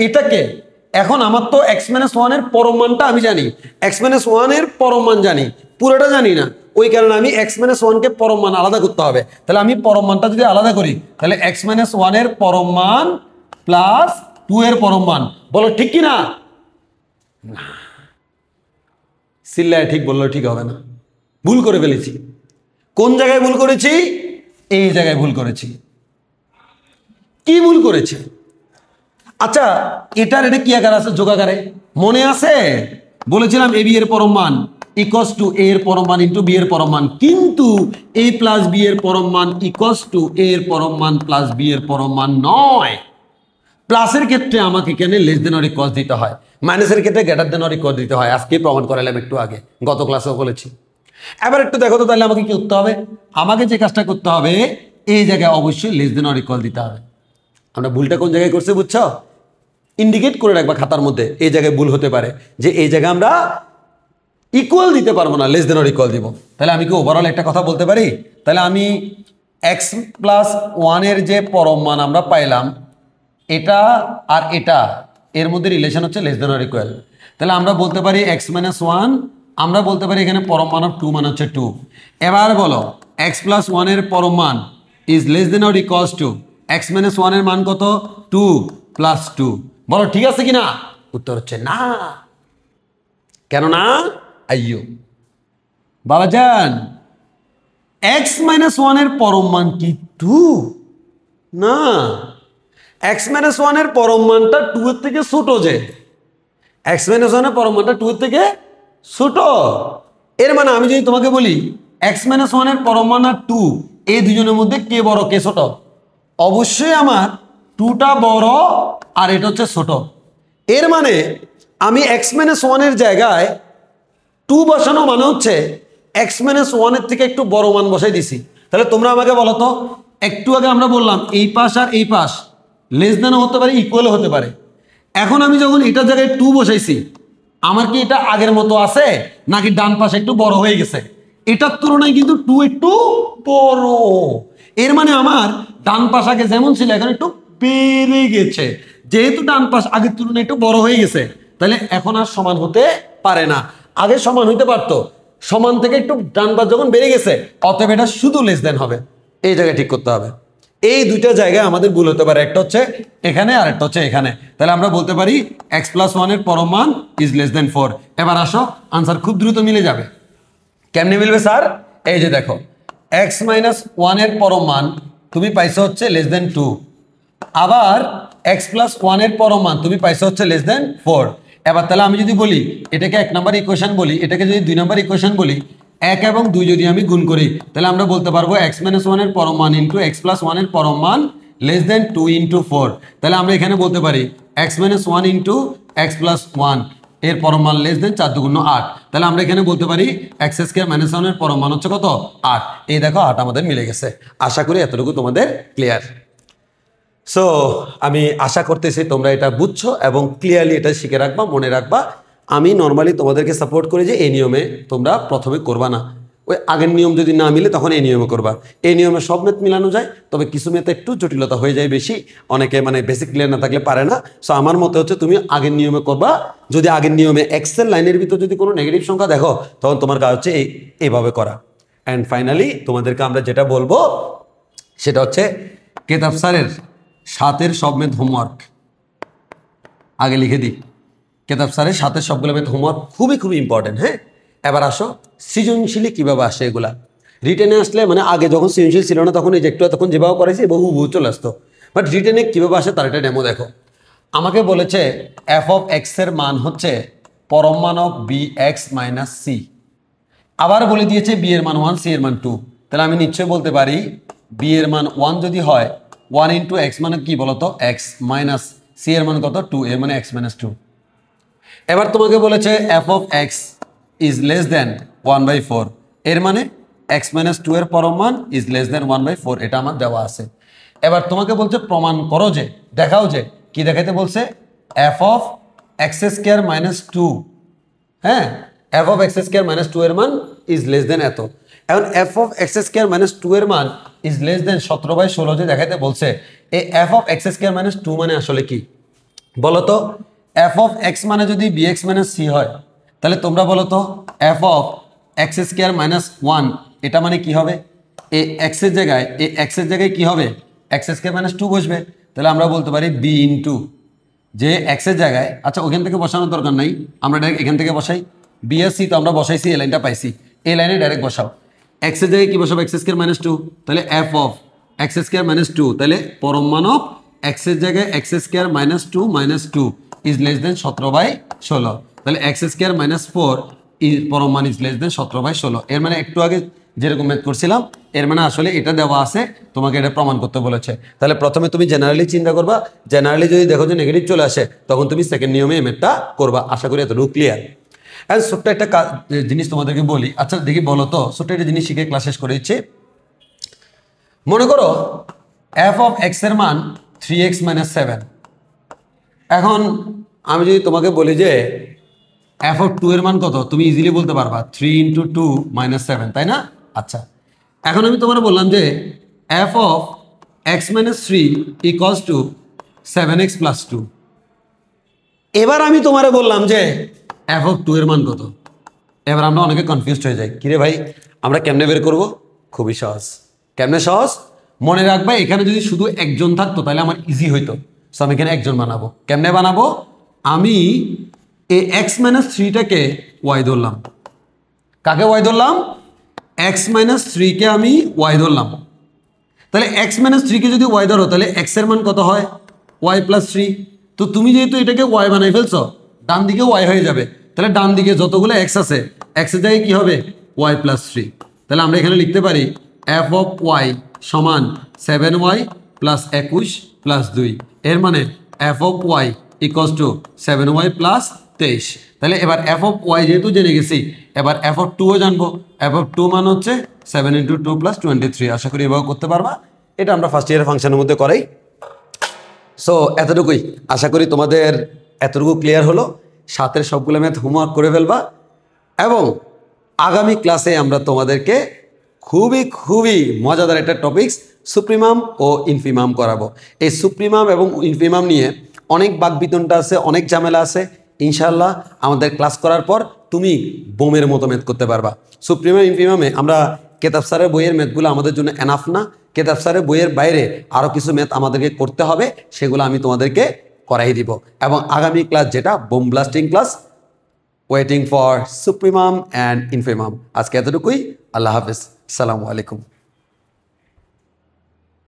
এটাকে এখন আমার তো এক্স মাইনাস 1 এর পরম মানটা আমি জানি, এক্স মাইনাস 1 এর পরম মান জানি, পুরোটা জানি না। ওই কারণে আমি x মাইনাস ওয়ানকে পরম মান আলাদা করতে হবে। তাহলে আমি পরম মানটা যদি আলাদা করি তাহলে x মাইনাস ওয়ানের পরম মান প্লাস 2 এর পরম মান, বলো ঠিক কি না? সিল্লায় ঠিক বললো ঠিক হবে না, ভুল করে ফেলেছি। কোন জায়গায় ভুল করেছি? এই জায়গায় ভুল করেছি। কি ভুল করেছে? আচ্ছা, এটা কি আকার আছে? যোগাকারে মনে আছে? বলেছিলাম এ বি এর পরম মান ইকুয়ালস টু এ এর পরম মান ইন্টু বি এর পরম মান, কিন্তু এ প্লাস বি এর পরম মান ইকুয়ালস টু এ এর পরম মান প্লাস বি এর পরম মান নয়। প্লাসের ক্ষেত্রে আমাকে এখানে লেস দেন অর ইকুয়ালস দিতে হয়, মাইনাসের ক্ষেত্রে গ্রেটার দেন অর ইকুয়ালস দিতে হয়। আজকে প্রমাণ করালাম একটু আগে, গত ক্লাসেও বলেছি। এবার একটু দেখো তো, তাহলে আমাকে কি করতে হবে? আমাকে যে কাজটা করতে হবে, এই জায়গায় অবশ্যই লেস দেন অর ইকুয়াল দিতে হবে। আমরা ভুলটা কোন জায়গায় করছি বুঝছো? ইন্ডিকেট করে রাখবা খাতার মধ্যে, এই জায়গায় ভুল হতে পারে যে এই জায়গায় আমরা ইকুয়াল দিতে পারবো না, লেস দেন অর ইকুয়াল দিব। তাহলে আমি কি ওভারঅল একটা কথা বলতে পারি? তাহলে আমি এক্স প্লাস ওয়ানের যে পরম মান আমরা পাইলাম, এটা আর এটা এর মধ্যে রিলেশন হচ্ছে লেস দেন অর ইকুয়াল। তাহলে আমরা বলতে পারি এক্স মাইনাস ওয়ান, আমরা বলতে পারি এখানে পরম মান অফ 2 মানে হচ্ছে 2। এবার বলো এক্স প্লাস ওয়ানের পরম মান is less than or equals two x minus ওয়ানের মান কত? 2 প্লাস 2। বলো ঠিক আছে কিনা? উত্তর হচ্ছে না। কেন না? আইয়ো বাবাজান, এক্স মাইনাস ওয়ানের পরম মান কি 2? না, এক্স মাইনাস ওয়ানের পরম মানটা 2 এর থেকে ছোট। যে এক্স মাইনাস ওয়ানের পরম মানটা 2 এর থেকে ছোট, এর মানে আমি যদি তোমাকে বলি এক্স মাইনাস ওয়ানের পরম মান আর 2, এই দুজনের মধ্যে কে বড় কে ছোট? অবশ্যই আমার 2টা বড় আর এটা হচ্ছে ছোট। এর মানে আমি এক্স মাইনাস ওয়ানের জায়গায় 2 বসানো মানে হচ্ছে এক্স মাইনাস ওয়ানের থেকে একটু বড় মান বসাই দিছি। তাহলে তোমরা আমাকে বলো তো, একটু আগে আমরা বললাম এই পাশ আর এই পাশ লেস দেন হতে পারে, ইকুয়াল হতে পারে। এখন আমি যখন এটার জায়গায় 2 বসাইছি, আমার কি এটা আগের মতো আছে নাকি ডান পাশে একটু বড় হয়ে গেছে? এটার তুলনায় কিন্তু 2 একটু বড়। এর মানে আমার ডান পাশ আগে যেমন ছিল এখন একটু বেড়ে গেছে। যেহেতু ডান পাশ আগের তুলনায় একটু বড় হয়ে গেছে, তাহলে এখন আর সমান হতে পারে না। আগে সমান হইতে পারতো, সমান থেকে একটু ডান পাশ যখন বেড়ে গেছে, অতএব এটা শুধু লেস দেন হবে। এই জায়গায় ঠিক করতে হবে। এই দুইটা জায়গায় আমাদের ভুল হতে পারে, একটা হচ্ছে এখানে আর একটা হচ্ছে এখানে। তাহলে আমরা বলতে পারি এক্স প্লাস ওয়ানের পরম মান ইজ লেস দেন 4। এবার আসো, আনসার খুব দ্রুত মিলে যাবে। কেমনে মিলবে স্যার? এই যে দেখো, এক্স মাইনাস ওয়ানের পরম মান তুমি পাইছো হচ্ছে লেস দেন 2, আবার এক্স প্লাস ওয়ানের পরম মান তুমি পাইছো হচ্ছে লেস দেন 4। এবার তাহলে আমি যদি বলি এটাকে 1 নম্বর ইকুয়েশন বলি, এটাকে যদি 2 নম্বর ইকুয়েশন বলি, 1 এবং 2 যদি আমি গুণ করি, তাহলে আমরা বলতে পারবো এক্স মাইনাস ওয়ানের পরম মান ইন্টু এক্স প্লাস ওয়ানের পরম মান লেস দেন 2 ইন্টু 4। তাহলে আমরা এখানে বলতে পারি x minus one into x plus one এর পরম মান লেস দেন 4 দুগুণ 8। তাহলে আমরা এখানে বলতে পারি এক্স স্কয়ার মাইনাস ওয়ানের পরম মান হচ্ছে কত? 8। এই দেখো 8 আমাদের মিলে গেছে। আশা করি এতটুকু তোমাদের ক্লিয়ার। সো আমি আশা করতেছি তোমরা এটা বুঝছো এবং ক্লিয়ারলি এটা শিখে রাখবা, মনে রাখবা। আমি নর্মালি তোমাদেরকে সাপোর্ট করি যে এই নিয়মে তোমরা প্রথমে করবা না, ওই আগের নিয়ম যদি না মিলে তখন এই নিয়মে করবা। এই নিয়মে সব ম্যাথ মিলানো যায়, তবে কিছু ম্যাথে একটু জটিলতা হয়ে যায় বেশি, অনেকে মানে বেসিক ক্লিয়ার না থাকলে পারে না। সো আমার মতে হচ্ছে তুমি আগের নিয়মে করবা। যদি আগের নিয়মে এক্সেল লাইনের ভিতর যদি কোনো নেগেটিভ সংখ্যা দেখো, তখন তোমার কাজ হচ্ছে এইভাবে করা। অ্যান্ড ফাইনালি তোমাদেরকে আমরা যেটা বলবো সেটা হচ্ছে কেতাব স্যারের 7 সব ম্যাথ হোমওয়ার্ক আগে লিখে দিই। কেতাব স্যারের 7 সবগুলো ম্যাথ হোমওয়ার্ক খুবই খুবই ইম্পর্টেন্ট। হ্যাঁ, এবার আসো সৃজনশীলী কীভাবে আসে এগুলা। রিটেনে আসলে মানে আগে যখন সৃজনশীল ছিল না তখন এই যে একটু তখন যেভাবে করেছি বহু চলে আসতো, বাট রিটেনে কীভাবে আসে তার একটা ডেমো দেখো। আমাকে বলেছে এফ অফ এক্সের মান হচ্ছে পরম মান of b x minus c, আবার বলে দিয়েছে বি এর মান 1 সি এর মান 2। তাহলে আমি নিশ্চয়ই বলতে পারি বি এর মান 1 যদি হয় 1 ইন্টু এক্স মানে কি বলতো এক্স, মাইনাস সি এর মান কত 2, এর মানে এক্স মাইনাস 2। এবার তোমাকে বলেছে F of x is less দেন 1/4, এর মানে এক্স মাইনাস 2 এর পরম মান ইজ লেস দেন 1/4, এটা আমার দেওয়া আছে। এবার তোমাকে বলছে প্রমাণ করো, যে দেখাও, যে কি দেখাইতে বলছে F of x square minus 2, হ্যাঁ, F of x square minus 2 এর মান ইজ লেস দেন এত। এখন F of x square minus 2 এর মান ইজ লেস দেন 17/16 যে দেখাইতে বলছে, এই F of x square minus 2 মানে আসলে কি বলো তো? এফ অফ এক্স মানে যদি বি এক্স মাইনাস সি হয়, তাহলে তোমরা বলো তো F of x square minus 1 এটা মানে কি হবে, এই এক্সের জায়গায় কি হবে, এক্স স্কোয়ার মাইনাস 2 বসবে। তাহলে আমরা বলতে পারি বি ইন্টু যে এক্সের জায়গায়, আচ্ছা ওখান থেকে বসানোর দরকার নাই, আমরা ডাইরেক্ট এখান থেকে বসাই। বি আর সি তো আমরা বসাইছি, এই লাইনটা পাইছি, এই লাইনে ডাইরেক্ট বসাও। এক্সের জায়গায় কি বসাবো, এক্স স্কোয়ার মাইনাস 2, তাহলে F of x square minus 2, তাহলে পরম মানব এক্সের জায়গায় x square minus 2 is less দেন 17/16, তাহলে এক্স স্কোয়ার মাইনাস 4 পরম মান ইজ লেস দেন 17/16। এর মানে একটু আগে যেরকম ম্যাথ করছিলাম, এর মানে আসলে এটা দেওয়া আছে, তোমাকে এটা প্রমাণ করতে বলেছে। তাহলে প্রথমে তুমি জেনারেলি চিন্তা করবা, জেনারেলি যদি দেখো যে নেগেটিভ চলে আসে তখন তুমি সেকেন্ড নিয়মে এই ম্যাথটা করবা। আশা করি এতটুকু ক্লিয়ার। আর ছোট্ট একটা জিনিস তোমাদেরকে বলি, আচ্ছা দেখি বলো তো, ছোট্ট একটা জিনিস শিখে ক্লাস শেষ করে দিচ্ছি। মনে করো এফ অফ এক্স এর মান 3x - 7। এখন আমি যদি তোমাকে বলি যে এফ অফ 2 এর মান কত, তুমি ইজিলি বলতে পারবা 3 × 2 - 7, তাই না? আচ্ছা এখন আমি তোমার বললাম যে এফ অফ x - 3 = 7x + 2। এবার আমি তোমারে বললাম যে এফ অফ 2 এর মান কত। এবার আমরা অনেকে কনফিউজড হয়ে যাই, কিরে ভাই আমরা কেমনে বের করব? খুবই সহজ। কেমনে সহজ? মনে রাখবা এখানে যদি শুধু একজন থাকতো তাহলে আমার ইজি হইতো। সো আমি এখানে একজন বানাবো। কেমনে বানাবো? আমি এই x - 3টাকে y ধরলাম। কাকে y ধরলাম? x - 3কে আমি y ধরলাম। তাহলে x - 3কে যদি y ধরো তাহলে x এর মান কত হয়? y + 3। তো তুমি যেহেতু এটাকে y বানাই ফেলছো, ডান দিকে y হয়ে যাবে। তাহলে ডান দিকে যতগুলো x আছে, x এর জায়গায় কি হবে? y + 3। তাহলে আমরা এখানে লিখতে পারি f অফ y সমান 7y + 21 + 2। এর মানে f অফ y = 7y + 23। তাহলে এবার f অফ y যেহেতু জেনে গেছি, এবার f অফ 2ও জানবো। f অফ 2 মান হচ্ছে 7 × 2 + 23। আশা করি এভাবে করতে পারবা। এটা আমরা ফার্স্ট ইয়ারের ফাংশনের মধ্যে করাই। সো এতটুকুই, আশা করি তোমাদের এতটুকু ক্লিয়ার হলো। সাথের সবগুলো ম্যাথ হোমওয়ার্ক করে ফেলবা এবং আগামী ক্লাসে আমরা তোমাদেরকে খুবই মজাদার একটা টপিকস সুপ্রিমাম ও ইনফিমাম করাবো। এই সুপ্রিমাম এবং ইনফিমাম নিয়ে অনেক বাকবিতণ্ডা আছে, অনেক ঝামেলা আছে। ইনশাআল্লাহ আমাদের ক্লাস করার পর তুমি বোমের মতো ম্যাথ করতে পারবা। সুপ্রিমাম ইনফিমামে আমরা কেতাব স্যারের বইয়ের ম্যাথগুলো আমাদের জন্য এনাফ না, কেতাব স্যারের বইয়ের বাইরে আরও কিছু ম্যাথ আমাদেরকে করতে হবে, সেগুলো আমি তোমাদেরকে করাই দিব। এবং আগামী ক্লাস যেটা bomb blasting class, waiting for supremum and infimum. আজকে এতটুকুই। আল্লাহ হাফেজ। আসসালামু আলাইকুম।